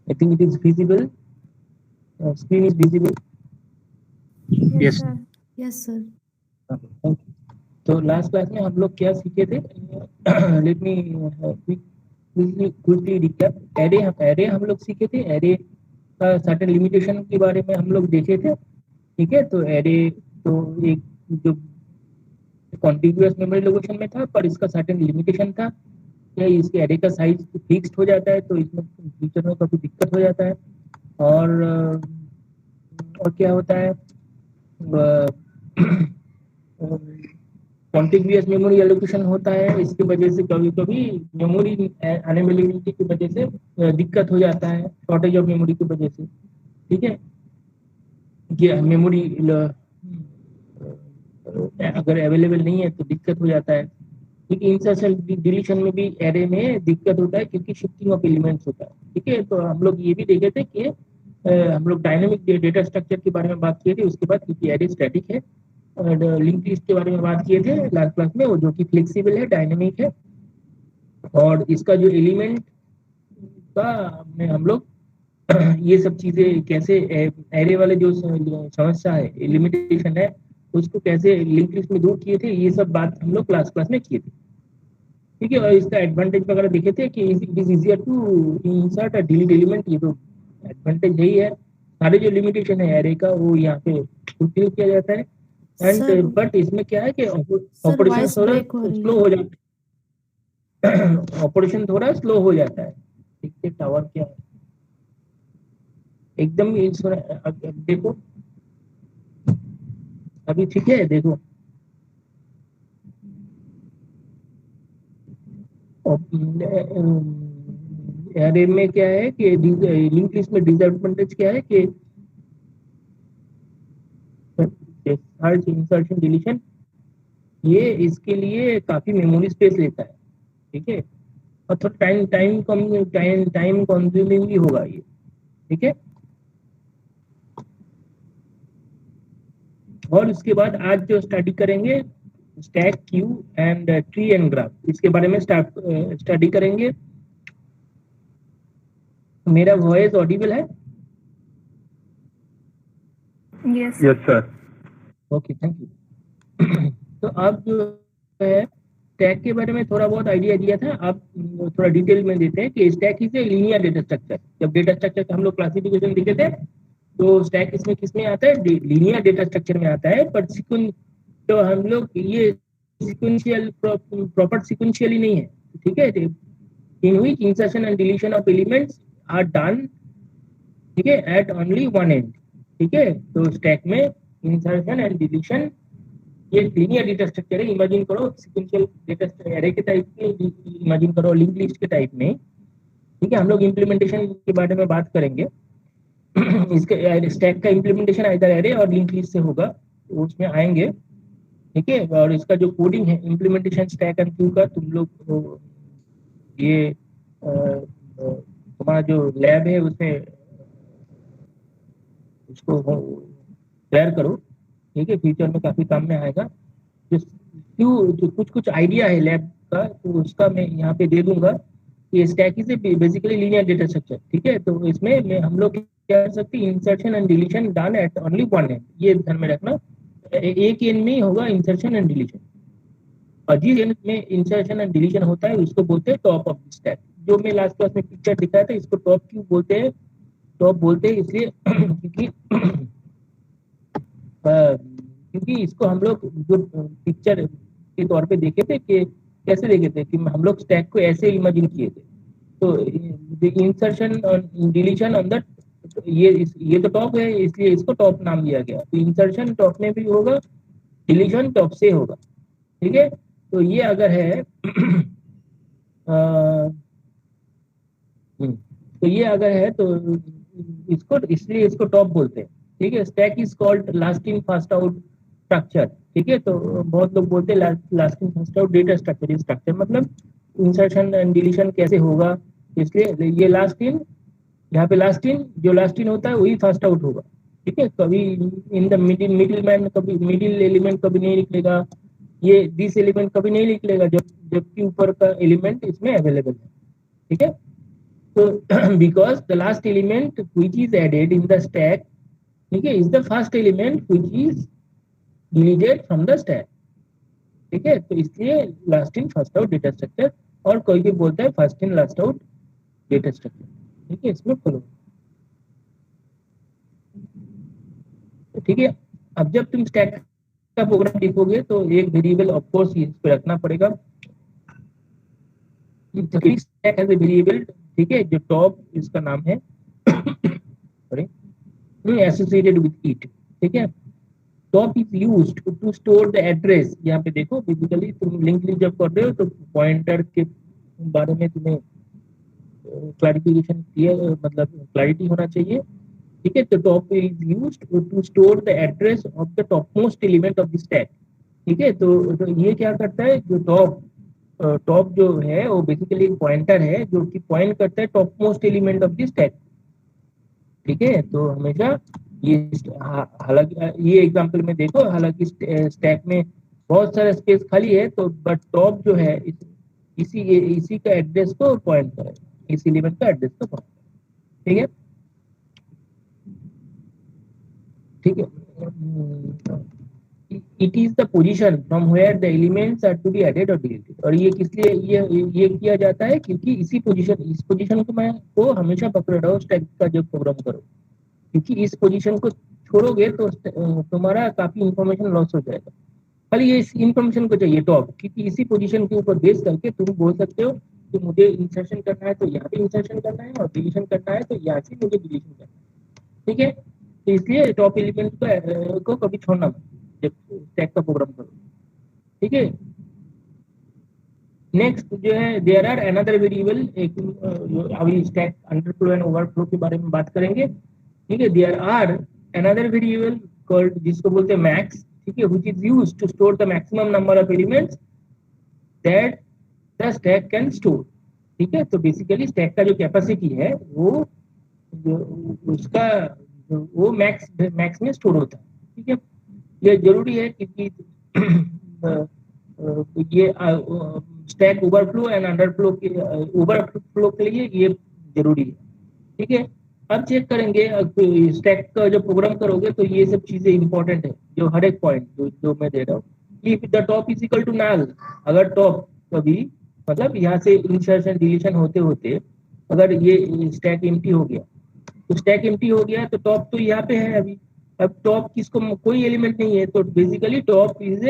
I think it is visible. Screen is visible. Yes, Yes. sir. Yes, sir. Okay. तो last class में हम लोग क्या सीखे थे? Let me quickly recap. Array हम लोग सीखे थे। एरे का सर्टेन लिमिटेशन के बारे में हम लोग देखे थे। ठीक है, तो एरे तो एक जो कॉन्टिग्यूअस मेमोरी लोकेशन में था, पर इसका सर्टेन लिमिटेशन था। क्या इसके एरे का साइज फिक्स्ड हो जाता है, तो इसमें फ्यूचर में काफी दिक्कत हो जाता है। और क्या होता है, कॉन्टिग्यूअस मेमोरी एलोकेशन होता है। इसकी वजह से कभी कभी मेमोरी अनअवेलेबिलिटी की वजह से दिक्कत हो जाता है, शॉर्टेज ऑफ मेमोरी की वजह से। ठीक है, ये मेमोरी अगर अवेलेबल नहीं है तो दिक्कत हो जाता है। क्योंकि इंसर्शन डिलीशन में भी एरे में दिक्कत होता है, क्योंकि शिफ्टिंग ऑफ एलिमेंट्स होता है। ठीक है, तो हम लोग ये भी देखे थे कि हम लोग डायनेमिक डेटा स्ट्रक्चर के बारे में बात किए थे। उसके बाद क्योंकि एरे स्टैटिक है, और लिंक लिस्ट के बारे में बात किए थे लास्ट क्लास में, वो जो कि फ्लेक्सिबल है, डायनेमिक है। और इसका जो एलिमेंट का में हम लोग ये सब चीजें कैसे एरे वाले जो समस्या है, लिमिटेशन है, उसको कैसे लिंक लिस्ट में दूर किए थे, ये सब बात हम लोग क्लास में किए थे। ठीक है, और इसका एडवांटेज वगैरह देखे थे कि it is easier to insert delete element. ये तो एडवांटेज यही है। सारे जो लिमिटेशन है एरे का वो यहाँ पे फुलफिल किया जाता है। एंड सर, बट इसमें क्या है कि सर ऑपरेशन वॉइस थोड़ा ब्रेक हो रही स्लो है। हो जाता है। ऑपरेशन थोड़ा स्लो हो जाता है। ठीक है, टावर क्या है एकदम देखो, अभी ठीक है, देखो। एरे में क्या है कि लिंक लिस्ट में डिसएडवांटेज क्या है कि सर्च इंसर्शन डिलीशन ये इसके लिए काफी मेमोरी स्पेस लेता है। ठीक है, और थोड़ा टाइम कंज्यूमिंग भी होगा ये। ठीक है, और उसके बाद आज जो स्टडी करेंगे stack queue and tree and graph, इसके बारे में स्टडी करेंगे। मेरा वॉइस ऑडिबल है? Yes yes sir. Sir. Okay, thank you. तो अब जो है स्टैक के बारे में थोड़ा बहुत आइडिया दिया था। अब थोड़ा डिटेल में देते हैं कि stack is a linear data structure. जब डेटा स्ट्रक्चर का हम लोग क्लासिफिकेशन देखे थे, तो स्टैक इसमें किसमें आता है? लीनियर डेटा स्ट्रक्चर में आता है। पर तो हम लोग ये सिक्वेंशियल प्रॉपर सिक्वेंशियली नहीं है। ठीक है, in which insertion and deletion of elements are done, ठीक है, एट ओनली वन एंड। ठीक है, तो स्टैक में इंसर्शन एंड डिलीशन ये लीनियर डेटा स्ट्रक्चर है। इमेजिन करो सीक्वेंशियल डेटा एरे के टाइप में, इमेजिन करो लिंक लिस्ट के टाइप में। ठीक है, हम लोग इम्प्लीमेंटेशन के बारे में बात करेंगे। इसके स्टैक का इम्प्लीमेंटेशन इधर एरे और लिंक लिस्ट से होगा, तो उसमें आएंगे। ठीक है, और इसका जो कोडिंग है इम्प्लीमेंटेशन स्टैक एंड क्यू का, तुम लोग ये तुम्हारा जो लैब है उसमें उसको तैयार करो। ठीक है, फ्यूचर में काफी काम में आएगा। जो कुछ कुछ आइडिया है लैब का, तो उसका मैं यहाँ पे दे दूंगा। ये stack is basically linear data structure. ठीक है, तो इसमें मैं हम लोग क्या कर सकते हैं, insertion and deletion done at only one and, ये ध्यान में रखना। एक एंड में ही होगा इंसर्शन एंड डिलीशन, और जिस एंड में इंसर्शन एंड डिलीशन होता है उसको बोलते हैं टॉप ऑफ द स्टैक। जो मैं लास्ट क्लास में पिक्चर दिखाया था, इसको टॉप क्यों बोलते हैं? टॉप बोलते हैं इसलिए क्योंकि क्योंकि इसको हम लोग जो पिक्चर के तौर पे देखे थे कि कैसे देखे थे कि हम लोग स्टैक को ऐसे इमेजिन किए थे। तो इंसर्शन और डिलीशन ऑन द, ये तो टॉप है इसलिए इसको टॉप नाम दिया गया। तो इंसर्शन टॉप में भी होगा, डिलीशन टॉप से होगा। ठीक है, तो ये अगर है तो ये अगर है तो इसको इसलिए इसको टॉप बोलते हैं। ठीक है, stack is called last in first out structure. ठीक है, तो बहुत लोग बोलते हैं last in first out data structure. Is structure मतलब इंसर्शन एंड डिलीशन कैसे होगा, इसलिए ये लास्ट इन, यहाँ पे लास्ट इन, जो लास्ट इन होता है वही फर्स्ट आउट होगा। ठीक है, कभी इन द मिडिल मैन, कभी मिडिल एलिमेंट कभी नहीं निकलेगा, ये दिस एलिमेंट कभी नहीं निकलेगा जबकि ऊपर का एलिमेंट इसमें अवेलेबल है। ठीक है, तो because the last element which is added in the stack, ठीक है, is the first element which is deleted from the stack, ठीक है। तो इसलिए last in first out data structure, और कोई भी बोलता है first in last out data structure, ठीक है, इसमें फॉलो, ठीक है। अब जब तुम स्टैक का प्रोग्राम लिखोगे तो एक वेरिएबल ऑफ कोर्स इस पे रखना पड़ेगा, स्टैक एज ए वेरिएबल, ठीक है, जो टॉप इसका नाम है सॉरी एसोसिएटेड विद इट, ठीक है। Top is used to store the address, यहाँ पे देखो बेसिकली तुम लिंक लिस्ट जब कर रहे हो तो पॉइंटर के बारे में तुम्हें क्लैरिफिकेशन क्लियर, मतलब क्लैरिटी होना चाहिए, ठीक है। तो top is used to store the address of the top most element of the stack, ठीक है। तो ये क्या करता है, जो टॉप जो है वो बेसिकली एक पॉइंटर है जो कि पॉइंट करता है top most element of the stack, ठीक है। तो हमेशा ये हालांकि ये एग्जांपल में देखो, हालांकि स्टैक में बहुत सारा स्पेस खाली है, तो बट टॉप जो है इसी का एड्रेस को पॉइंट करे, इस एलिमेंट का एड्रेस को पॉइंट करे, ठीक है, ठीक है। It is the position from where the elements are to be added और डिलीटेड, और ये किस लिए ये किया जाता है, क्योंकि इस पोजीशन को हमेशा पकड़े रहो स्टैक का जब प्रोग्राम करो, क्योंकि इस पोजीशन को छोड़ोगे तो तुम्हारा काफी इंफॉर्मेशन लॉस हो जाएगा। खाली ये इस इंफॉर्मेशन को चाहिए टॉप, क्योंकि इसी पोजीशन के ऊपर बेस करके तुम बोल सकते हो कि मुझे इंसर्शन करना है तो यहाँ पे इंसर्शन करना है, और डिलीशन करना है तो यहाँ से मुझे डिलीशन करना है, ठीक है। तो इसलिए टॉप एलिमेंट को कभी छोड़ना मत जब स्टैक का प्रोग्राम करो, ठीक है। नेक्स्ट जो है देयर आर अनदर वेरिएबल, एक अभी स्टैक अंडरफ्लो एंड ओवरफ्लो के बारे में बात करेंगे, ठीक है। There are another variable called, जिसको बोलते हैं मैक्स, ठीक है, which is used to store the maximum number of elements that the stack can store, ठीक है। तो बेसिकली स्टैक का जो कैपेसिटी है वो उसका वो मैक्स में स्टोर होता है, ठीक है। ये जरूरी है क्योंकि ये स्टैक ओवरफ्लो एंड अंडरफ्लो के ओवरफ्लो के लिए ये जरूरी है, ठीक है। अब चेक करेंगे स्टैक का जब प्रोग्राम करोगे तो ये सब चीजें इंपॉर्टेंट है, जो हर एक पॉइंट जो मैं दे रहा हूँ। If the top is equal to null, अगर टॉप कभी मतलब यहाँ से इंसर्शन डिलीशन होते होते अगर ये स्टैक एम्प्टी हो गया, तो स्टैक एम्प्टी हो गया तो टॉप तो यहाँ पे है अभी, अब टॉप किसको कोई एलिमेंट नहीं है, तो basically top is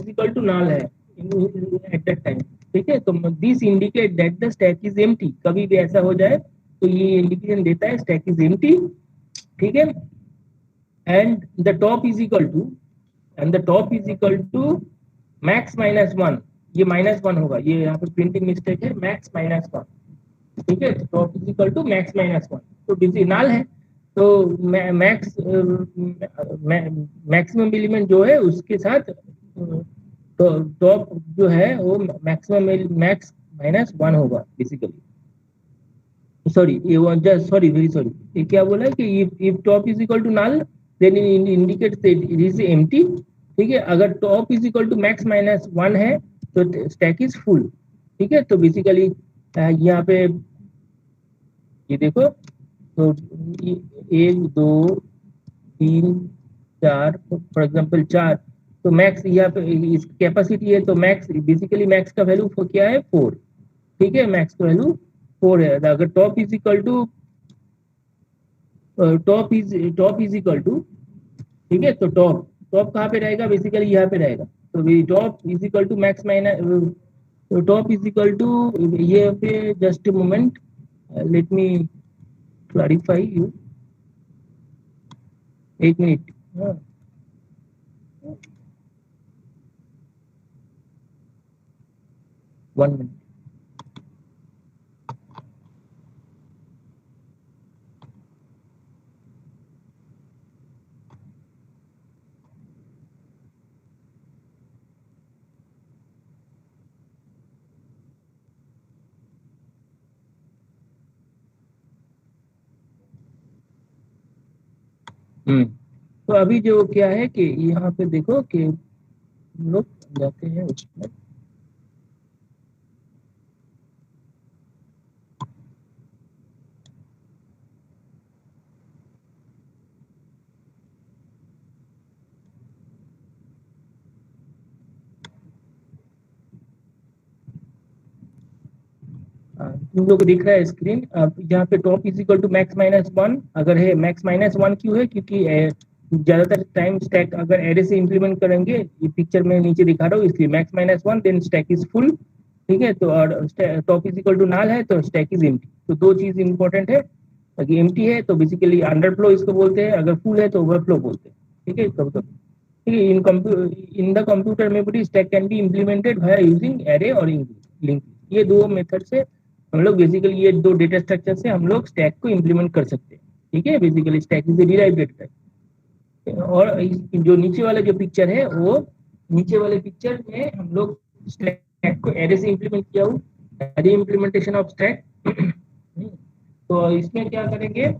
equal to null है एट दैट टाइम, ठीक है। तो this indicate that the stack is empty, कभी भी ऐसा हो जाए तो ये इंडिकेशन देता है स्टैक इज एम्प्टी, ठीक है। And the top is equal to max minus one, ये -1 होगा, ये यहाँ पे प्रिंटिंग मिस्टेक है, मैक्स -1, ठीक है। Top is equal to max -1, तो डिसी नाल है, तो मैक्सिमम एलिमेंट जो है उसके साथ तो टॉप जो है वो मैक्स -1 होगा बेसिकली, सॉरी ये जस्ट सॉरी वेरी सॉरी, ये क्या बोला है कि if top is equal to null then indicates it is empty, ठीक है। अगर top is equal to max -1 है तो स्टैक इज फुल, ठीक है। तो बेसिकली यहाँ पे ये देखो, तो 1 2 3 4 फॉर एग्जांपल 4, तो मैक्स यहाँ पे इस कैपेसिटी है, तो मैक्स बेसिकली मैक्स का वैल्यू क्या है 4, ठीक है, मैक्स का वैल्यू 4 है। अगर टॉप इज इक्वल टू ठीक है, तो टॉप कहाँ पे रहेगा, बेसिकली यहाँ पे रहेगा, तो top is equal to max minus, तो टॉप इज इक्वल टू ये पे just moment let me clarify you, एक मिनट, वन मिनट। तो अभी जो क्या है कि यहाँ पे देखो कि हम लोग जाते हैं उसमें, तुम लोग को दिख रहा है स्क्रीन। अब यहाँ पे top is equal to max minus one अगर है, मैक्स माइनस वन क्यों है? क्योंकि ज्यादातर टाइम स्टैक अगर एरे से इंप्लीमेंट करेंगे, ये पिक्चर में नीचे दिखा रहा हूँ, इसलिए max minus one then stack is full. ठीक है, तो और टॉप इज इक्वल टू नाल है तो स्टैक इज एम्प्टी। तो दो चीज इंपॉर्टेंट है, अगर एम्प्टी है तो बेसिकली अंडरफ्लो इसको बोलते हैं, अगर फुल है तो ओवरफ्लो बोलते हैं। ठीक है, तो ठीक है, in the computer memory stack can be implemented by using array और लिंक। ये दो मेथड से हम लोग बेसिकली, ये दो डेटा स्ट्रक्चर से हम लोग स्टैक को इम्प्लीमेंट कर सकते हैं। ठीक है, basically stack is derived data type. और जो नीचे वाला जो पिक्चर है, वो नीचे वाले पिक्चर में हम लोग स्टैक को एरे से इम्प्लीमेंट किया हूँ, एरे इम्प्लीमेंटेशन ऑफ स्टैक। तो इसमें क्या करेंगे,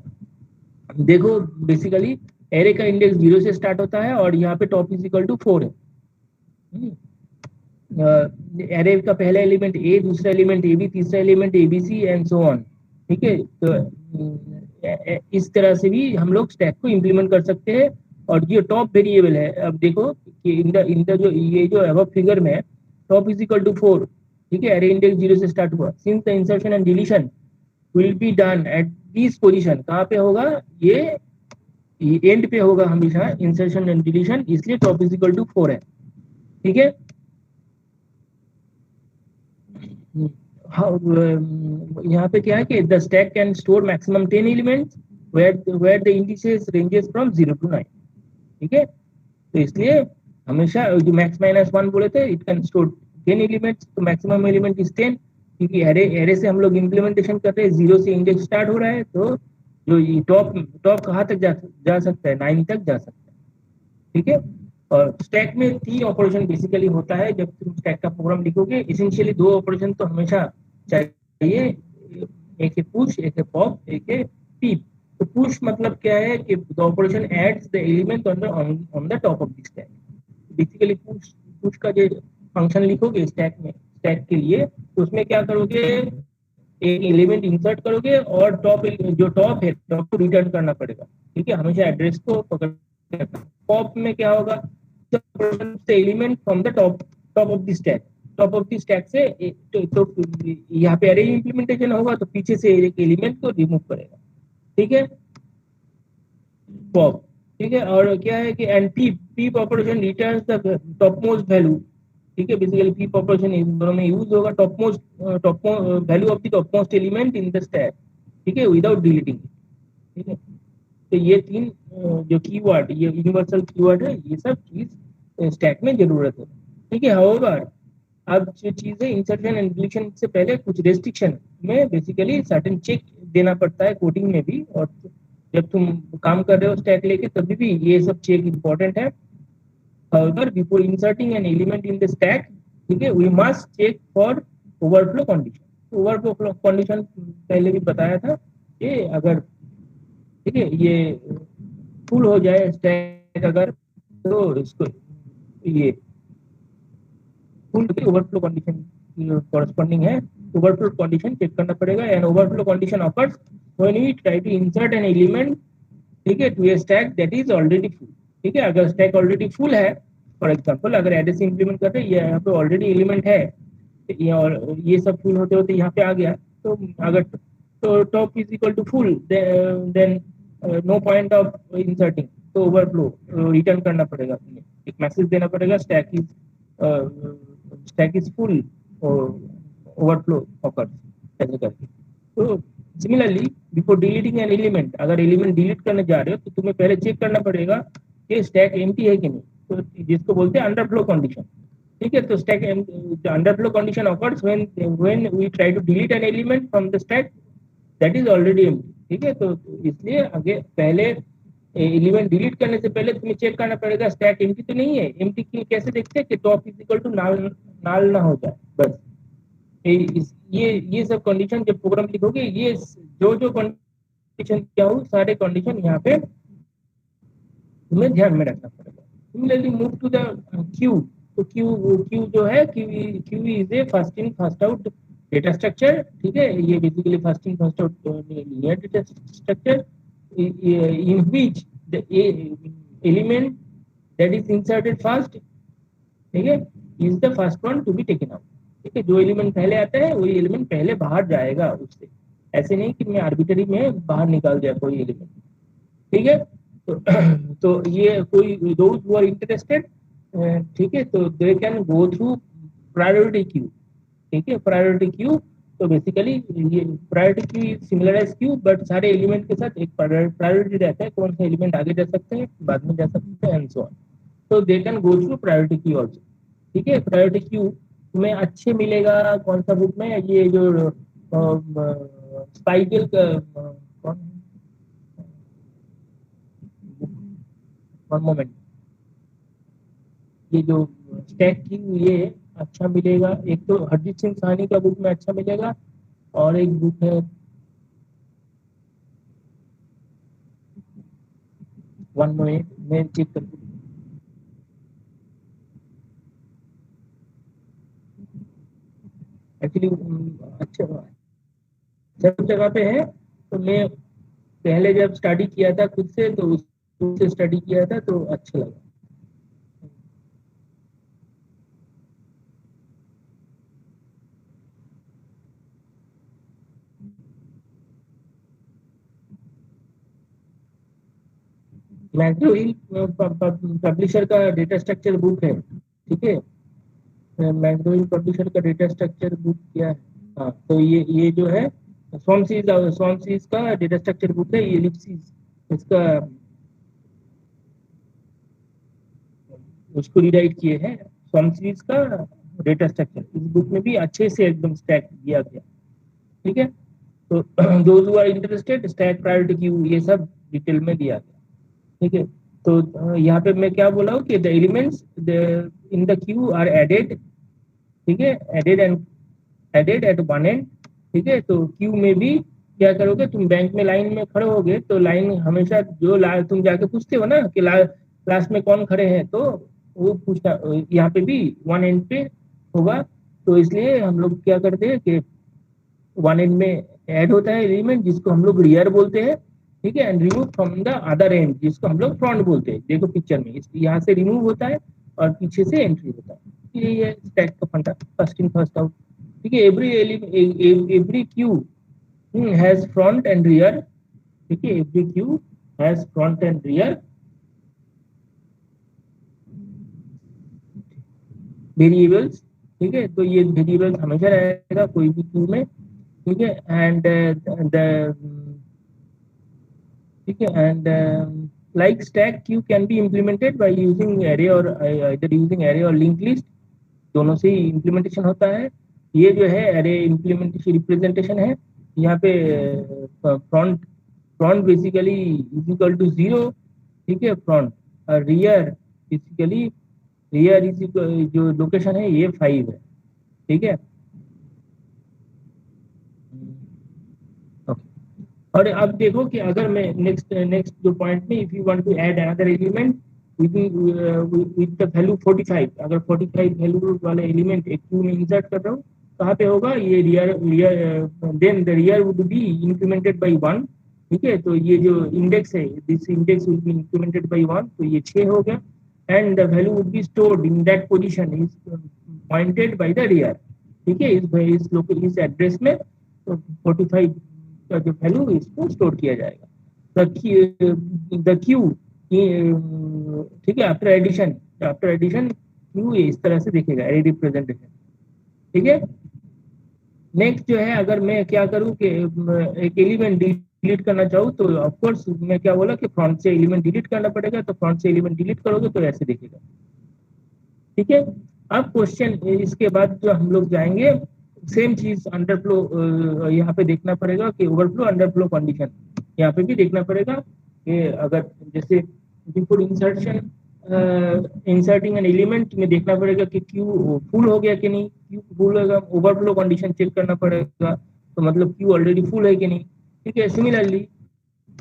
देखो बेसिकली एरे का इंडेक्स 0 से स्टार्ट होता है और यहाँ पे टॉप इज इक्वल टू 4 है। एरे का पहला एलिमेंट ए, दूसरा एलिमेंट ए बी, तीसरा element A B C and so on. ठीक है, तो इस तरह से भी हम लोग स्टैक को इम्प्लीमेंट कर सकते हैं। और ये टॉप वेरिएबल है, अब देखो कि इन द जो ये जो अब फिगर में टॉप इज इक्वल टू 4। ठीक है, एरे इंडेक्स 0 से स्टार्ट हुआ। Since the insertion and deletion will be done at this position, कहाँ पे होगा? ये एंड पे होगा हमेशा इंसर्शन एंड डिलीशन, इसलिए टॉप इज इक्वल टू 4 है। ठीक है, यहाँ पे क्या है कि the stack can store maximum 10 elements where the indices ranges from 0 to 9। ठीक है, तो इसलिए हमेशा जो मैक्स माइनस वन बोले थे, इट कैन स्टोर 10 एलिमेंट्स, तो मैक्सिमम एलिमेंट इज 10। क्योंकि एरे से हम लोग इम्प्लीमेंटेशन कर रहे हैं, 0 से इंडेक्स स्टार्ट हो रहा है, तो जो ये टॉप टॉप कहाँ तक जा सकता है? 9 तक जा सकता है। ठीक है, और स्टैक में 3 ऑपरेशन बेसिकली होता है जब तुम स्टैक का प्रोग्राम लिखोगे। इसेंशियली 2 ऑपरेशन तो हमेशा चाहिए, एक है पुश, एक है पॉप, एक है पीप। तो पुश मतलब क्या है कि the operation adds the element on the top of the stack. Basically push push का जो फंक्शन लिखोगे स्टैक में, स्टैक के लिए, तो उसमें क्या करोगे, एक एलिमेंट इंसर्ट करोगे और टॉप जो टॉप है, टॉप को रिटर्न करना पड़ेगा। ठीक है, हमेशा एड्रेस को पकड़। पॉप में क्या होगा, element from the top top of the stack, top of the stack से तो यहाँ पे अरे इंप्लीमेंटेशन होगा, तो पीछे से एक एलिमेंट को रिमूव करेगा। ठीक है, पॉप। ठीक है, और क्या है कि and peep, peep operation returns the top most value. ठीक है, बेसिकली पीप ऑपरेशन इन दोनों में यूज होगा, top most value of the top most element in the stack. ठीक है, विदाउट डिलीटिंग। ठीक है, तो ये 3 जो कीवर्ड, ये यूनिवर्सल कीवर्ड है, ये सब चीज स्टैक में जरूरत है। ठीक है, हाउएवर अब जो चीज है इंसर्शन एंड डिलीशन से पहले कुछ रेस्ट्रिक्शन में बेसिकली सर्टेन चेक देना पड़ता है कोडिंग में भी, और जब तुम काम कर रहे हो स्टैक लेके तभी भी ये सब चेक इंपॉर्टेंट है। However before inserting an element in the stack, ठीक है, we must check for overflow condition. Overflow condition पहले भी बताया था कि अगर, ठीक है, ये फुल हो जाए स्टैक अगर, तो इसको ये फुल ओवरफ्लो कंडीशन कॉरस्पॉन्डिंग है, ओवरफ्लो कंडीशन चेक करना पड़ेगा। And overflow condition occurs when we try to insert an element, ठीक है, to a stack that is already full. ठीक है, अगर स्टैक ऑलरेडी फुल है, फॉर एग्जांपल अगर एड्रेस इंप्लीमेंट कर रहे हैं, यहाँ पे ऑलरेडी एलिमेंट है, ये और ये सब फुल होते होते यहाँ पे आ गया, तो अगर तो top is equal to full, then no point of inserting, तो ओवरफ्लो रिटर्न करना पड़ेगा, एक मैसेज देना पड़ेगा, स्टैक इज फुल और ओवरफ्लो ऑकर्स, ऐसे करके। तो similarly before deleting an element, अगर एलिमेंट डिलीट करने जा रहे हो तो तुम्हें पहले चेक करना पड़ेगा कि स्टैक एम्प्टी है कि नहीं, तो जिसको बोलते हैं अंडरफ्लो कंडीशन। ठीक है, तो stack underflow condition occurs when we try to delete an element from the stack that is already empty. ठीक है, तो इसलिए आगे पहले एलिमेंट डिलीट करने से पहले तुम्हें चेक करना पड़ेगा स्टैक एम्प्टी तो नहीं है। एम्प्टी कैसे देखते हैं कि टॉप इज इक्वल टू नाल ना हो जाए, बस ये सब कंडीशन जब प्रोग्राम लिखोगे, ये जो कंडीशन क्या हो, सारे कंडीशन यहाँ पे तुम्हें ध्यान में रखना पड़ेगा। Similarly move to the queue, तो क्यू जो है, queue is a first in first out data structure. ठीक है, ये basically first in first out linear data structure in which the element that is inserted first, ठीक है, is the first one to be taken out। ठीक है, जो element पहले आता है वही एलिमेंट पहले बाहर जाएगा उससे, ऐसे नहीं कि मैं आर्बिटरी में बाहर निकाल दिया कोई एलिमेंट। ठीक है, तो तो ये कोई दोज हु आर इंटरेस्टेड, ठीक है, तो they can go through priority queue. ठीक है, प्रायोरिटी क्यू, तो बेसिकली ये priority queue similar as queue, but सारे एलिमेंट के साथ एक प्रायोरिटी रहता है, कौन सा एलिमेंट आगे जा सकते हैं बाद में जा सकते हैं एंड सो ऑन। तो they can go through priority queue also. ठीक है, प्रायोरिटी क्यू तुम्हें अच्छे मिलेगा कौन सा बुक में, ये जो स्पाइगल का कौन, वन मोमेंट, ये जो स्टैक क्यू ये अच्छा मिलेगा, एक तो हरजीत सिंह साहनी का बुक में अच्छा मिलेगा, और एक बुक है वन मिनट में चेक कर, एक्चुअली अच्छा सब जगह पे है। तो मैं पहले जब स्टडी किया था खुद से, तो उससे स्टडी किया था तो अच्छा लगा। मैक्रो हिल पब्लिशर का डेटा स्ट्रक्चर बुक है। ठीक है, मैक्रो हिल पब्लिशर का डेटा स्ट्रक्चर बुक क्या है, हाँ, तो ये जो है सोमसीज का डेटा स्ट्रक्चर बुक है, ये एलिप्सिस इसका उसको रीराइट किए हैं, सोमसीज का डेटा स्ट्रक्चर इस बुक में भी अच्छे से एकदम स्टैक दिया गया। ठीक है, तो those who are interested, stack priority queue ये सब डिटेल में दिया गया। ठीक है, तो यहाँ पे मैं क्या बोला हूँ कि the elements in the queue are added. ठीक है, एडेड एट वन एंड। ठीक है, तो क्यू में भी क्या करोगे, तुम बैंक में लाइन में खड़े होगे तो लाइन हमेशा जो तुम जाके पूछते हो ना कि लास्ट में कौन खड़े हैं, तो वो पूछना यहाँ पे भी वन एंड पे होगा। तो इसलिए हम लोग क्या करते हैं कि वन एंड में ऐड होता है एलिमेंट जिसको हम लोग रियर बोलते हैं। ठीक है, and remove from the other and जिसको हम लोग फ्रंट बोलते हैं। देखो पिक्चर में यहाँ से रिमूव होता है और पीछे से एंट्री होता है। ये स्टैक का फंडा, फर्स्ट इन फर्स्ट आउट। ठीक है, every Q has front end rear. ठीक है, every Q has front end rear variables. ठीक है, तो ये वेरिएबल्स हमेशा रहेगा कोई भी क्यू में। ठीक है, एंड द ठीक है, and like stack queue can be implemented by using array or either using array or linked list, दोनों से ही इम्प्लीमेंटेशन होता है। ये जो है अरे इम्प्लीमेंटेशन रिप्रेजेंटेशन है, यहाँ पे front front basically is equal to 0। ठीक है, फ्रंट और रियर बेसिकली रियर इज जो लोकेशन है ये 5 है। ठीक है, और अब देखो कि अगर मैं नेक्स्ट जो पॉइंट में if you want to add another element with the value 45, अगर 45 वैल्यू वाला एलिमेंट एक क्यू में इंसर्ट कर रहा हूँ, कहाँ पे होगा ये then the rear would be incremented by 1। ठीक है, तो ये जो इंडेक्स है this index will be incremented by 1, तो ये 6 हो गया, and the value would be stored in that position is pointed by the rear. ठीक है, इस एड्रेस में तो 45 का जो वैल्यू इसको स्टोर किया जाएगा। द क्यू, ठीक है, आफ्टर एडिशन क्यू इस तरह से दिखेगा एरे रिप्रेजेंटेशन। ठीक है, नेक्स्ट जो है अगर मैं क्या करूं कि एक एलिमेंट डिलीट करना चाहूँ, तो ऑफ कोर्स मैं क्या बोला कि फ्रंट से एलिमेंट डिलीट करना पड़ेगा, तो फ्रंट से एलिमेंट डिलीट करोगे तो ऐसे दिखेगा। ठीक है, अब क्वेश्चन इसके बाद जो हम लोग जाएंगे सेम चीज अंडरफ्लो यहाँ पे देखना पड़ेगा कि ओवरफ्लो अंडरफ्लो कंडीशन यहाँ पे भी देखना पड़ेगा कि अगर जैसे before insertion inserting an element में देखना पड़ेगा कि क्यू फुल हो गया कि नहीं। क्यू फुल होगा, ओवरफ्लो कंडीशन चेक करना पड़ेगा, तो मतलब क्यू ऑलरेडी फुल है कि नहीं। ठीक है, सिमिलरली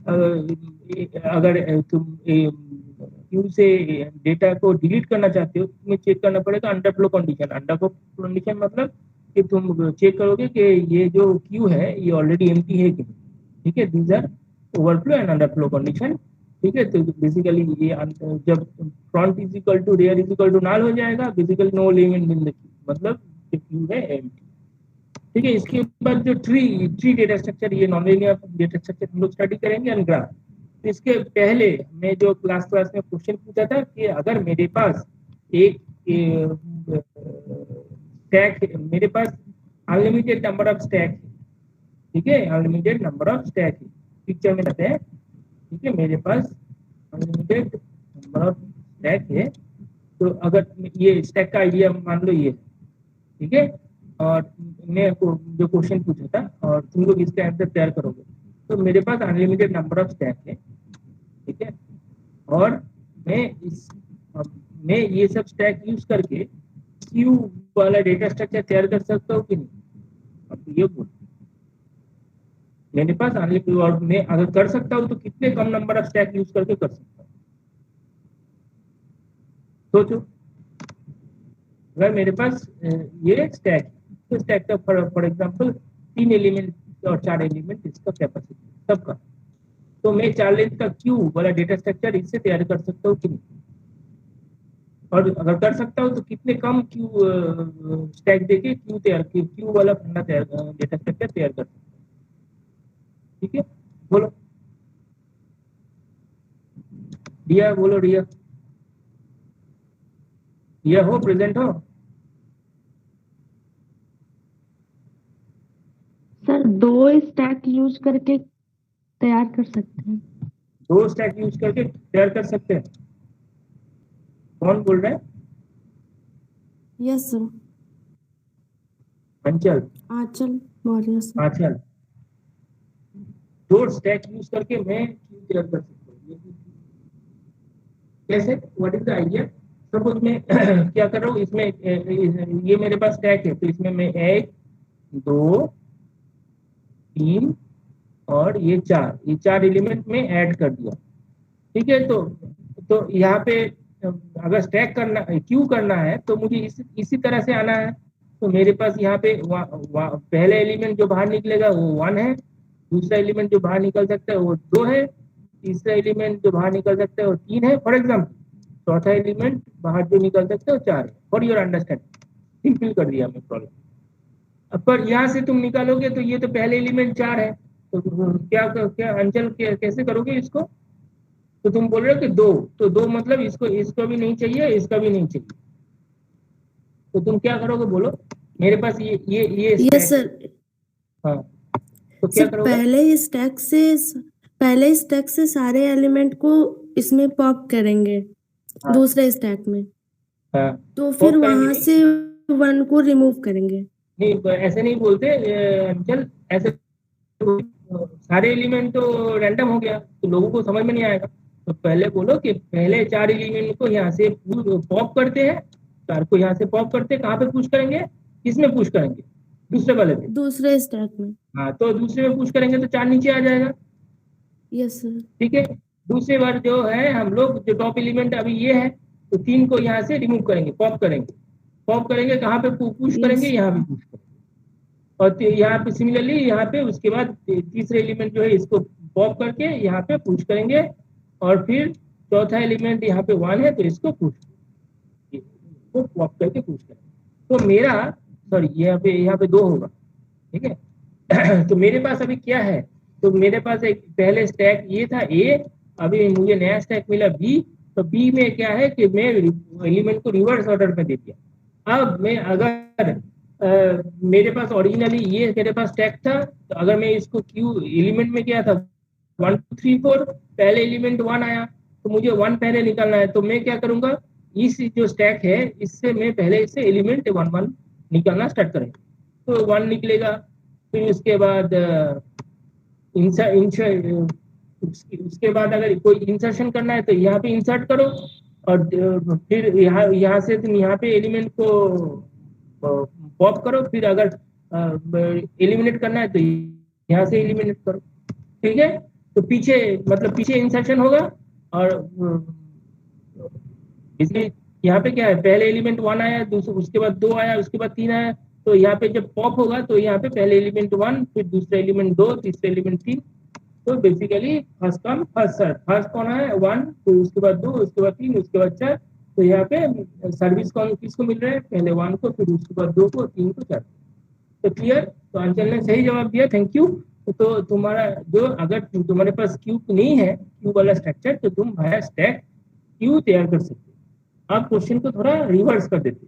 अगर तुम क्यू से डेटा को डिलीट करना चाहते हो तो तुम्हें चेक करना पड़ेगा अंडरफ्लो कंडीशन। अंडरफ्लो कंडीशन मतलब कि तुम चेक करोगे कि ये जो क्यू है ये ऑलरेडी एम्प्टी है कि नहीं। ठीक है, these are overflow and underflow condition. ठीक है, तो बेसिकली ये जब front is equal to rear is equal to null हो जाएगा, basically no element in the queue, मतलब क्यू है एम्प्टी। ठीक है, इसके बाद जो ट्री डेटा स्ट्रक्चर, ये नॉन लीनियर डेटा स्ट्रक्चर हम लोग स्टडी करेंगे एंड ग्राफ। तो इसके पहले मैं जो क्लास में क्वेश्चन पूछा था कि अगर मेरे पास एक स्टैक, मेरे पास अनलिमिटेड नंबर ऑफ स्टैक है, ठीक है, अनलिमिटेड नंबर ऑफ स्टैक है, पिक्चर में रहते हैं, ठीक है, मेरे पास अनलिमिटेड नंबर ऑफ स्टैक है। तो अगर ये स्टैक का आइडिया मान लो ये, ठीक है, और मैं जो क्वेश्चन पूछा था और तुम लोग इसका आंसर तैयार करोगे, तो मेरे पास अनलिमिटेड नंबर ऑफ स्टैक है, ठीक है, और मैं ये सब स्टैक यूज करके क्यू वाला डेटा स्ट्रक्चर तैयार कर सकता हूँ कि नहीं? अब ये बोल, मेरे पास अनलिमिटेड, और मैं अगर कर सकता हूँ तो कितने कम नंबर ऑफ स्टैक यूज करके कर सकता हूँ? सोचो, अगर मेरे पास ये स्टैक है, तो स्टैक का फॉर एग्जांपल 3 एलिमेंट और 4 एलिमेंट इसका कैपेसिटी सबका, तो मैं 4 लेंथ का क्यू वाला डेटा स्ट्रक्चर इससे तैयार कर सकता हूँ कि नहीं? और अगर कर सकता हूँ तो कितने कम क्यू स्टैक देके क्यू वाला फंडा तैयार, डेटा स्ट्रक्चर तैयार कर सकता हूँ? ठीक है, बोलो रिया, बोलो रिया, रिया हो, प्रेजेंट हो? सर 2 स्टैक यूज करके तैयार कर सकते हैं। 2 स्टैक यूज करके तैयार कर सकते हैं? कौन बोल रहा है? Yes sir. अंचल, आंचल मौर्य सर। आंचल, 2 स्टैक यूज करके मैं क्यू तैयार कर सकता हूँ, कैसे? What is the idea? Suppose मैं क्या कर रहा हूँ इसमें, ये मेरे पास स्टैक है, तो इसमें मैं 1 2 3 और ये 4 एलिमेंट में ऐड कर दिया, ठीक है। तो यहाँ पे अगर स्टैक करना, क्यू करना है, तो मुझे इसी तरह से आना है। तो मेरे पास यहाँ पे पहले एलिमेंट जो बाहर निकलेगा वो 1 है, दूसरा एलिमेंट जो बाहर निकल सकता है वो 2 है, तीसरा एलिमेंट जो बाहर निकल सकता है वो 3 है, फॉर एग्जाम्पल। चौथा एलिमेंट बाहर जो निकल सकता है वो 4 है, फॉर योर अंडरस्टैंडिंग, सिंपल कर दिया मैं प्रॉब्लम। पर यहाँ से तुम निकालोगे तो ये तो पहले एलिमेंट 4 है, तो क्या क्या अंचल कैसे करोगे इसको? तो तुम बोल रहे हो कि 2, तो 2 मतलब इसको भी नहीं चाहिए, इसका भी नहीं चाहिए, तो तुम क्या करोगे बोलो? मेरे पास ये यस स्टैक है, सर। हाँ, तो क्या सर करोगे? पहले स्टैक से सारे एलिमेंट को इसमें पॉप करेंगे, हाँ, दूसरे स्टैक में, हाँ, तो फिर पॉप करेंगे वहां नहीं, से 1 को रिमूव करेंगे। नहीं ऐसे नहीं बोलते अंचल, ऐसे सारे एलिमेंट तो रैंडम हो गया तो लोगों को समझ में नहीं आएगा। तो पहले बोलो कि पहले 4 एलिमेंट को यहाँ से पॉप करते हैं, 4 को यहाँ से पॉप करते हैं, कहाँ पे पुश करेंगे? किसमें पुश करेंगे? दूसरे वाले पे। दूसरे स्टैक में। हाँ, तो दूसरे में पुश करेंगे तो 4 नीचे आ जाएगा, यस सर। ठीक है। दूसरी बार जो है हम लोग जो टॉप एलिमेंट अभी ये है, तो 3 को यहाँ से रिमूव करेंगे, पॉप करेंगे। पॉप करेंगे कहाँ पे पुश करेंगे? यस। यहाँ पे पुश करेंगे। और यहाँ पे सिमिलरली यहाँ पे उसके बाद तीसरे एलिमेंट जो है इसको पॉप करके यहाँ पे पुश करेंगे, और फिर चौथा एलिमेंट यहाँ पे 1 है तो इसको पुश, इसको पॉप करके पुश करेंगे। तो मेरा, सॉरी, यहाँ पे 2 होगा, ठीक है। तो मेरे पास अभी क्या है? तो मेरे पास एक पहले स्टैक ये था ए, अभी मुझे नया स्टैक मिला बी। तो बी में क्या है कि मैं एलिमेंट को रिवर्स ऑर्डर में दे दिया। अब मैं अगर मेरे पास ओरिजिनली ये मेरे पास स्टैक था, तो अगर मैं इसको क्यू एलिमेंट में किया था 1 2 3 4, पहले एलिमेंट 1 आया, तो मुझे 1 पहले निकालना है, तो मैं क्या करूंगा, इस जो स्टैक है इससे मैं पहले इससे एलिमेंट 1 1 निकालना स्टार्ट करेंगे। तो 1 निकलेगा, फिर उसके बाद उसके बाद अगर कोई इंसर्शन करना है तो यहाँ पे इंसर्ट करो, और फिर यहाँ से तुम यहाँ पे एलिमेंट को पॉप करो, फिर अगर एलिमिनेट करना है तो यहाँ से एलिमिनेट करो, ठीक है। तो पीछे मतलब पीछे इंसर्शन होगा, और इसलिए यहाँ पे क्या है, पहले एलिमेंट 1 आया, दूसरे उसके बाद 2 आया, उसके बाद 3 आया, तो यहाँ पे जब पॉप होगा तो यहाँ पे पहले एलिमेंट 1, फिर दूसरा एलिमेंट 2, तीसरा एलिमेंट 3। तो basically first come first serve, first कौन है 1, फिर उसके बाद 2, उसके बाद 3, उसके बाद 4, तो यहाँ पे सर्विस कौन किसको मिल रहा है, पहले 1 को, फिर उसके बाद 2 को, 3 को, 4 को। तो क्लियर। तो अंचल ने सही जवाब दिया, थैंक यू। तो तुम्हारा जो, अगर तुम्हारे पास क्यूब नहीं है, क्यूब वाला स्ट्रक्चर, तो तुम भाया स्टैक क्यू तैयार कर सकते हो। आप क्वेश्चन को थोड़ा रिवर्स कर देते,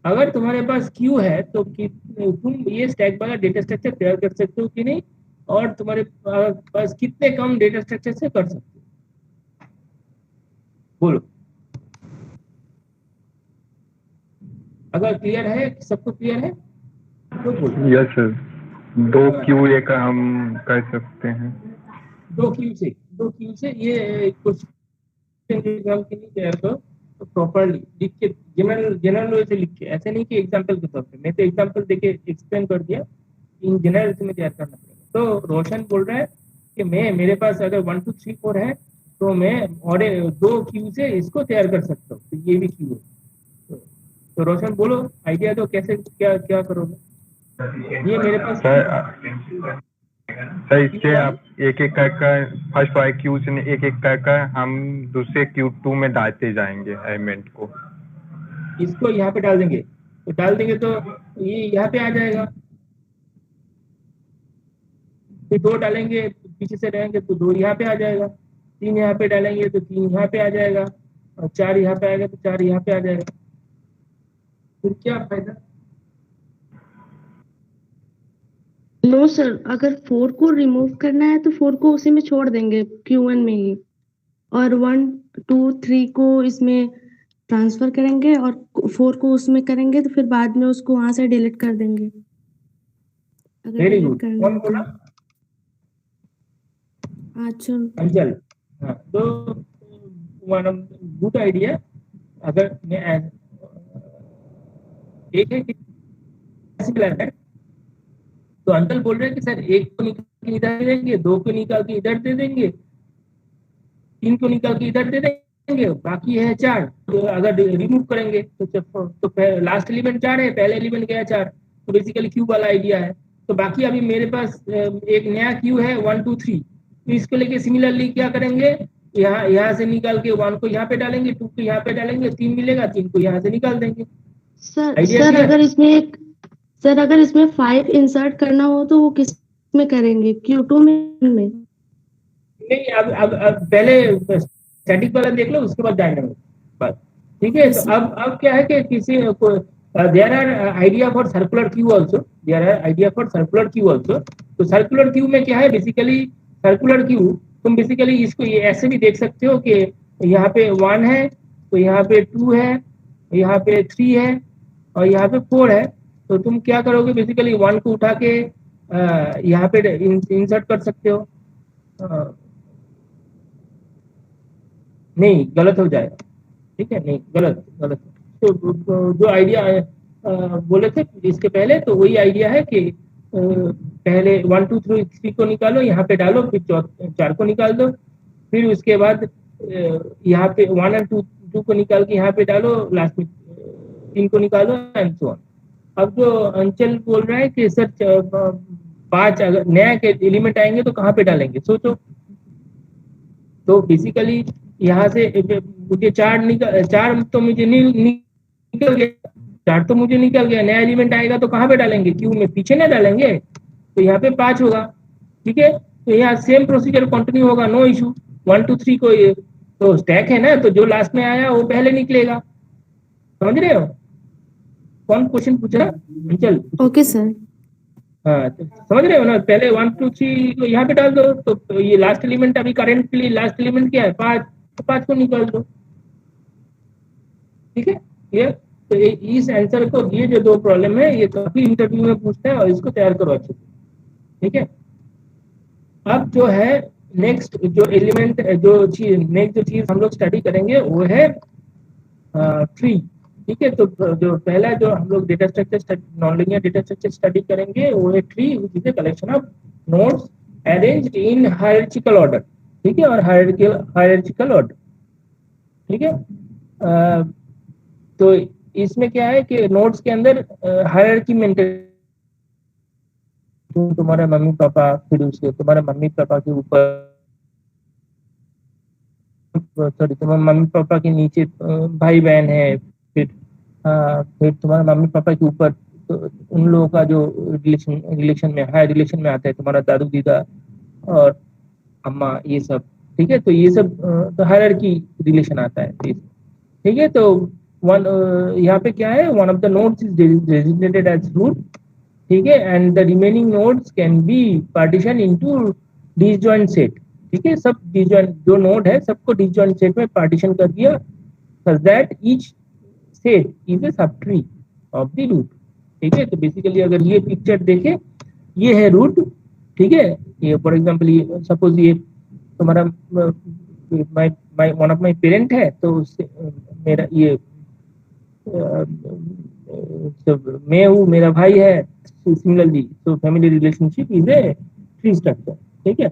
अगर तुम्हारे पास क्यू है तो तुम ये स्टैक वाला डेटा स्ट्रक्चर तैयार कर सकते हो कि नहीं, और तुम्हारे पास कितने कम डेटा स्ट्रक्चर से कर सकते हो, बोलो। अगर क्लियर है, सबको क्लियर है तो बोलो। यस सर, 2 क्यू एक हम कर सकते हैं। 2 क्यू से ये क्वेश्चन एग्जाम के लिए तैयार करो, तो प्रॉपरली लिख के, जनरल जनरल वे से लिख के, ऐसे नहीं कि एग्जाम्पल के तौर पे। मैं तो एग्जाम्पल देके एक्सप्लेन कर दिया, इन जनरल से में तैयार करना पड़ेगा। तो रोशन बोल रहा है कि मेरे पास अगर 1 2 3 4 है, तो मैं और 2 क्यू से इसको तैयार कर सकता हूँ, तो ये भी क्यू है। तो रोशन बोलो, आइडिया दो कैसे, क्या क्या करोगे। ये मेरे पास सर इससे आप एक एक कर फर्स्ट वाले क्यू से एक एक कर हम दूसरे क्यू 2 में डालते जाएंगे एलिमेंट को। इसको यहाँ पे डाल देंगे, तो डाल देंगे तो ये यहाँ पे आ जाएगा। फिर 2 डालेंगे, पीछे से रहेंगे तो 2 यहाँ पे आ जाएगा। 3 यहाँ पे डालेंगे तो 3 यहाँ पे आ जाएगा, और 4 यहाँ पे आएगा तो 4 यहाँ पे आ जाएगा। फिर क्या फायदा। नो सर, अगर 4 को रिमूव करना है तो 4 को उसी में छोड़ देंगे Q1 में ही, और 1 2 3 को इसमें ट्रांसफर करेंगे और 4 को उसमें करेंगे, तो फिर बाद में उसको वहां से डिलीट कर देंगे अगर वेरी डिलीट गुड। करना कौन है तो। बोला। अच्छा अंचल। हाँ, तो वन गुड आइडिया। अगर मैं एक है कि सिमिलर है, तो अंकल बोल रहे हैं कि सर 1 को निकाल के इधर दे देंगे, 2 को निकाल के इधर दे देंगे, 3 को निकाल के इधर दे देंगे, बाकी है 4। तो अगर रिमूव करेंगे तो लास्ट एलिमेंट 4 है, पहले एलिमेंट गया 4, तो बेसिकली क्यूब वाला आइडिया है। तो बाकी अभी मेरे पास एक नया क्यू है 1 2 3, तो इसको लेके सिमिलरली क्या करेंगे, यहाँ से निकाल के 1 को यहाँ पे डालेंगे, 2 को यहाँ पे डालेंगे, 3 मिलेगा, 3 को यहाँ से निकाल देंगे। Sir, idea clear. अगर इसमें 5 इंसर्ट करना हो तो वो किस में करेंगे, Q2 में? नहीं, अब पहले स्टैटिक वाला देख लो, उसके बाद डायनामिक बस। ठीक है। तो अब क्या है कि किसी को there are idea for circular queue also, there are idea for circular queue also. तो सर्कुलर क्यू में क्या है, बेसिकली सर्कुलर क्यू तुम बेसिकली इसको ये ऐसे भी देख सकते हो कि यहाँ पे 1 है, तो यहाँ पे 2 है, यहाँ पे 3 है, और यहाँ पे 4 है। तो तुम क्या करोगे, बेसिकली 1 को उठा के यहाँ पे इंसर्ट कर सकते हो। नहीं, गलत हो जाएगा। ठीक है, नहीं, गलत गलत। तो जो आइडिया बोले थे इसके पहले, तो वही आइडिया है कि पहले 1 2 3 को निकालो, यहाँ पे डालो, फिर 4 को निकाल दो, फिर उसके बाद यहाँ पे 1 और 2 को निकाल के यहाँ पे डालो, लास्ट में 3 को निकालो, एंड सो ऑन। अब जो अंचल बोल रहा है कि सर 5 अगर नया के एलिमेंट आएंगे तो कहाँ पे डालेंगे, सोचो। तो बेसिकली यहाँ से मुझे 4 तो मुझे निकल गया, 4 तो मुझे निकल गया, नया एलिमेंट आएगा तो कहाँ पे डालेंगे, क्यू में पीछे ना डालेंगे, तो यहाँ पे 5 होगा। ठीक है, तो यहाँ सेम प्रोसीजर कंटिन्यू होगा, नो इशू। 1 2 3 को ये तो स्टैक है ना, तो जो लास्ट में आया वो पहले निकलेगा। समझ रहे हो। कौन क्वेश्चन पूछ रहा, चल। Okay sir. हाँ, तो समझ रहे हो ना, पहले 1 2 3 को यहाँ पे डाल दो, तो ये लास्ट एलिमेंट, अभी करेंटली लास्ट एलिमेंट क्या है, 5, तो 5 को निकाल दो। ठीक है, ये तो इस आंसर को, ये जो 2 प्रॉब्लम है, ये काफी इंटरव्यू में पूछते हैं, और इसको तैयार करो अच्छे से। ठीक है। अब जो है नेक्स्ट जो एलिमेंट, जो चीज नेक्स्ट जो चीज हम लोग स्टडी करेंगे वो है ट्री। ठीक है, तो जो पहला जो हम लोग data structure, non linear data structure study करेंगे वो है tree, which is a collection of nodes arranged in hierarchical order. ठीक है, और हायरार्चिकल ऑर्डर। ठीक है। तो इसमें क्या है कि नोड्स के अंदर हायरार्की मेंटेन, तुम्हारे मम्मी पापा, फिर उसके तुम्हारे मम्मी पापा के ऊपर सॉरी तुम्हारे मम्मी पापा के नीचे भाई बहन है, फिर तुम्हारे मम्मी पापा के ऊपर तो उन लोगों का जो रिलेशन में हाई रिलेशन में आता है, तुम्हारा दादू दीदा और अम्मा, ये सब। ठीक है, तो ये सब तो हायरार्की रिलेशन आता है। ठीक है, तो वन यहाँ पे क्या है, one of the nodes is designated as root. ठीक है, and the remaining nodes can be partition into disjoint set. ठीक है, सब डिसजॉइंट जो नोड है सबको डिसजॉइंट सेट में पार्टीशन कर दिया, such that each set is a subtree of the root। ठीक है, तो बेसिकली अगर ये पिक्चर देखें, ये है रूट। ठीक है, ये फॉर एग्जांपल ये सपोज ये तुम्हारा वन ऑफ माय पेरेंट है, तो उससे मेरा ये मैं हूँ, मेरा भाई है। सिमिलरली तो family relationship is a tree structure. ठीक है,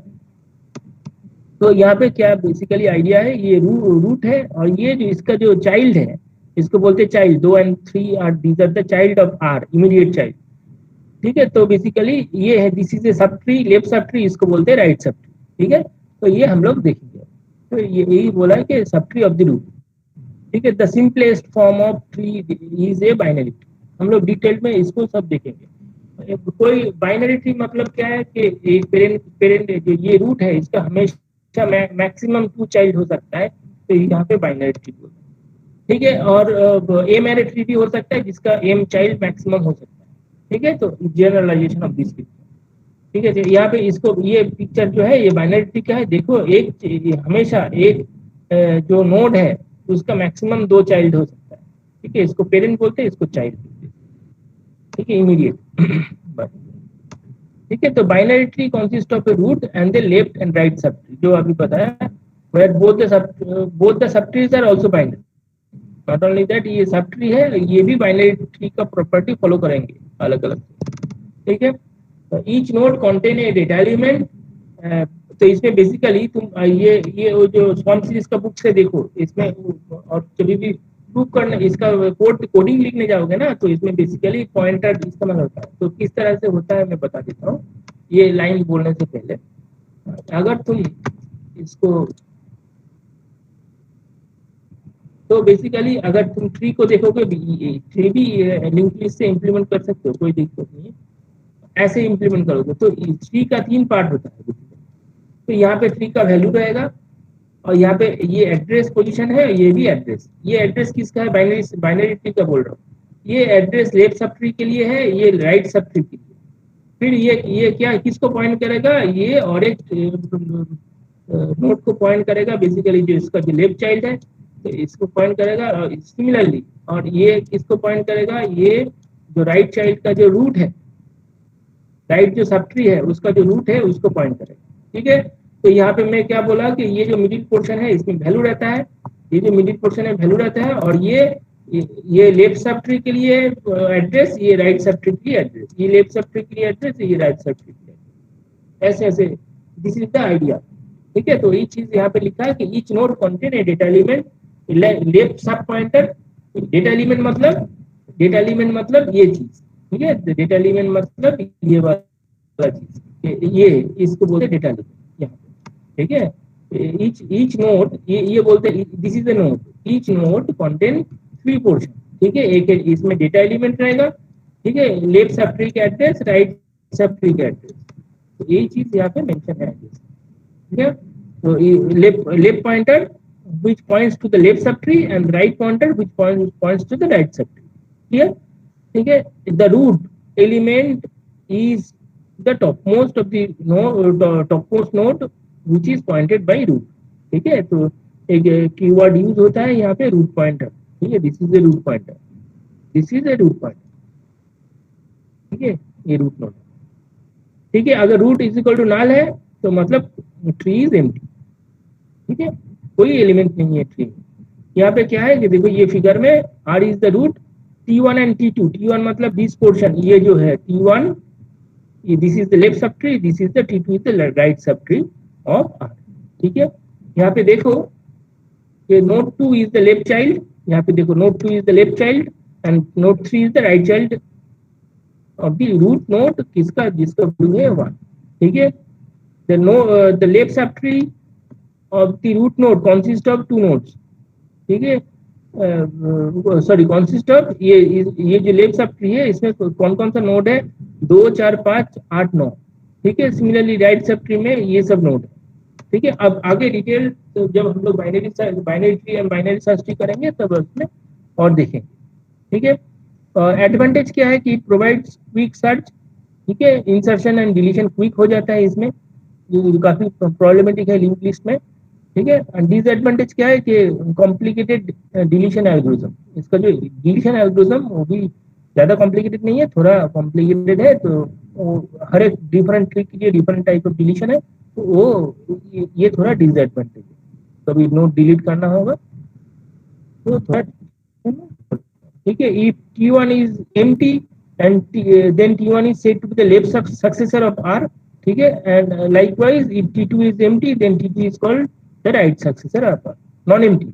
तो यहाँ पे क्या बेसिकली आइडिया है, ये रूट है और ये जो इसका जो चाइल्ड है इसको बोलते हैं child. 2 and 3 are these are the child of R, immediate child. ठीक है, तो बेसिकली ये है, this is a sub tree, left sub tree इसको बोलते हैं राइट सब ट्री। ठीक है, तो ये हम लोग देखेंगे। तो ये यही बोला है कि sub tree of the root. ठीक है, the simplest form of tree is a binary tree. हम लोग डिटेल में इसको सब देखेंगे। कोई बाइनरी ट्री मतलब क्या है कि एक पेरेंट जो ये रूट है इसका हमेशा मैक्सिमम 2 चाइल्ड हो सकता है, तो यहाँ पे बाइनरी ट्री बोलते हैं। ठीक है, और एम एरे ट्री भी हो सकता है जिसका एम चाइल्ड मैक्सिमम हो सकता है। ठीक है, तो जनरलाइजेशन ऑफ दिस पिक्चर। ठीक है, तो यहाँ पे इसको ये पिक्चर जो है ये बाइनरी ट्री का है। देखो एक हमेशा एक जो नोड है उसका मैक्सिमम 2 चाइल्ड हो सकता है। ठीक है, इसको पेरेंट बोलते हैं, इसको चाइल्ड बोलते हैं। ठीक है, इमीडिएट। ठीक है, तो binary tree consist of a root and the left and right subtree, जो अभी बताया, where both the subtrees are also binary। Not only that, ये सब ट्री है, ये भी बाइनरी ट्री का प्रॉपर्टी फॉलो करेंगे अलग अलग। ठीक है, तो each node contain a data element. तो इसमें बेसिकली तुम ये वो जो स्वॉर्म सीरीज का बुक से देखो, इसमें और कभी भी प्रूव करना इसका कोडिंग लिखने जाओगे ना, तो इसमें बेसिकली पॉइंटर इस्तेमाल होता है। तो किस तरह से होता है मैं बता देता हूँ ये लाइन बोलने से पहले। अगर तुम इसको तो बेसिकली अगर तुम ट्री को देखोगे, ट्री भी लिंक लिस्ट से इंप्लीमेंट कर सकते हो, कोई दिक्कत नहीं है। ऐसे इंप्लीमेंट करोगे तो ट्री का 3 पार्ट होता है। तो यहाँ पे ट्री का वैल्यू रहेगा और यहाँ पे ये एड्रेस पोजीशन है, ये भी एड्रेस। ये एड्रेस किसका है, बाइनरी ट्री का बोल रहा हूँ। ये एड्रेस लेफ्ट सब ट्री के लिए है, ये राइट सब ट्री के लिए। फिर ये क्या किसको पॉइंट करेगा, ये और एक नोड को पॉइंट करेगा, बेसिकली जो इसका जो लेफ्ट चाइल्ड है तो इसको पॉइंट करेगा। और सिमिलरली और ये किसको पॉइंट करेगा, ये जो राइट चाइल्ड का जो रूट है, राइट जो सब ट्री है उसका जो रूट है उसको पॉइंट करेगा। ठीक है, तो यहाँ पे मैं क्या बोला कि ये जो मिडिल पोर्शन है इसमें वैल्यू रहता है, ये जो मिडिल पोर्शन है वैल्यू रहता है, और ये लेफ्ट सब ट्री के लिए एड्रेस, ये राइट सब ट्री के लिए एड्रेस, ये लेफ्ट सब ट्री के लिए एड्रेस, ये राइट सब ट्री के लिए एड्रेस। ऐसे ऐसे दिस इज द आइडिया। ठीक है, तो ये चीज यहाँ पे लिखा है कि each node contain a data element left सब पॉइंटर। डेटा एलिमेंट मतलब ये चीज। ठीक है, डेटा एलिमेंट मतलब ये वाला चीज, ये इसको बोलते हैं डेटा एलिमेंट यहाँ पे। ठीक है, ईच नोड ये बोलते हैं this is the node, each node contain 3 portion. ठीक है, एक इसमें डेटा एलिमेंट रहेगा। ठीक है, लेफ्ट सब ट्री का एड्रेस, राइट सब ट्री का एड्रेस, तो यही चीज यहाँ पे मेंशन है। ठीक है, तो left pointer which points to the left subtree and right pointer which points to the right subtree। Clear? ठीक है, the root element is the topmost of the topmost node which is pointed by root। ठीक है, तो एक keyword use होता है यहाँ पे रूट पॉइंटर। ठीक है, this is the root pointer, this is the root pointer. ठीक है, ये रूट नोड। ठीक है, अगर root is equal to null है तो मतलब ट्री इज एम्प्टी। ठीक है, कोई एलिमेंट नहीं है ट्री में। यहाँ पे क्या है कि देखो ये फिगर में R is the root, T1 and T2। T1 मतलब दिस पोर्शन, ये जो है T1, ये this is the left subtree, this is the T2 is the right subtree of R। ठीक है, यहाँ पे देखो ये node 2 is the left child, यहाँ पे देखो node 2 is the left child and node 3 is the right child of the root node, किसका, जिसका वैल्यू है 1। ठीक है, the left subtree of the root node consists of 2 nodes, ठीक है, सॉरी कंसिस्ट ऑफ ये जो लेफ्ट सब ट्री है इसमें कौन कौन सा नोड है, 2 4 5 8 9, ठीक है। सिमिलरली राइट सब ट्री में ये सब नोड है, ठीक है। अब आगे डिटेल तो जब हम लोग binary tree and binary search tree करेंगे तब उसमें और देखेंगे, ठीक है। एडवांटेज क्या है कि प्रोवाइड्स क्विक सर्च, ठीक है, इंसर्शन एंड डिलीशन क्विक हो जाता है इसमें, जो काफी प्रॉब्लमेटिक है लिंक लिस्ट में, ठीक है। डिसएडवांटेज क्या है कि कॉम्प्लिकेटेड डिलीशन एल्गोरिथम, इसका जो डिलीशन एल्गोरिथम वो भी ज्यादा कॉम्प्लिकेटेड नहीं है, थोड़ा कॉम्प्लिकेटेड है, तो हर एक डिफरेंट ट्री के लिए डिफरेंट टाइप ऑफ डिलीशन है, तो वो ये थोड़ा डिसएडवांटेज है, कभी नोट डिलीट करना होगा तो थोड़ा, ठीक है। If T1 is empty and then T1 is said to be the left successor of R, ठीक है। and likewise if T2 is empty then T2 is called the right successor of R, non empty,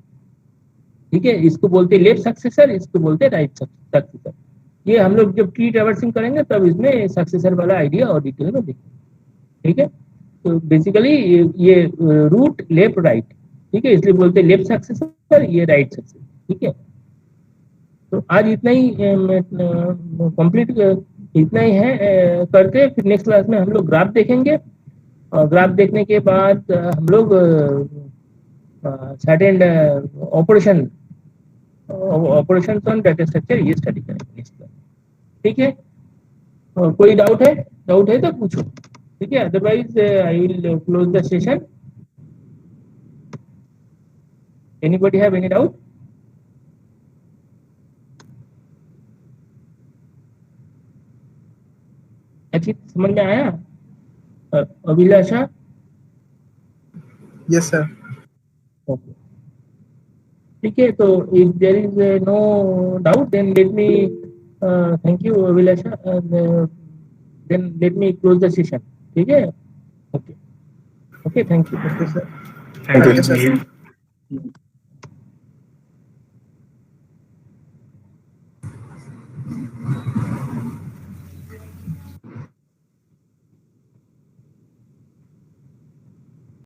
ठीक है। इसको बोलते हैं left successor, इसको बोलते हैं राइट सक्सेसर। ये हम लोग जब ट्री ट्रैवर्सिंग करेंगे तब इसमें सक्सेसर वाला आइडिया और डिटेल में देखेंगे, ठीक है। तो बेसिकली ये रूट लेफ्ट राइट, ठीक है, इसलिए बोलते हैं लेफ्ट सक्सेसर, ये राइट सक्सेसर, ठीक है। तो आज इतना ही कंप्लीट इतना ही है करके, फिर नेक्स्ट क्लास में हम लोग ग्राफ देखेंगे, और ग्राफ देखने के बाद हम लोग certain operation on data structure ये स्टडी करेंगे नेक्स्ट क्लास, ठीक है। कोई डाउट है तो पूछो, ठीक है, otherwise I will close the session. Anybody have any doubt? अच्छी समझ में आया अभिलाषा? Yes sir. ओके, ठीक है। तो if there is no doubt then let me thank you Abhilasha, then let me close the session, ठीक है। Okay, thank you okay sir. Thank you sir.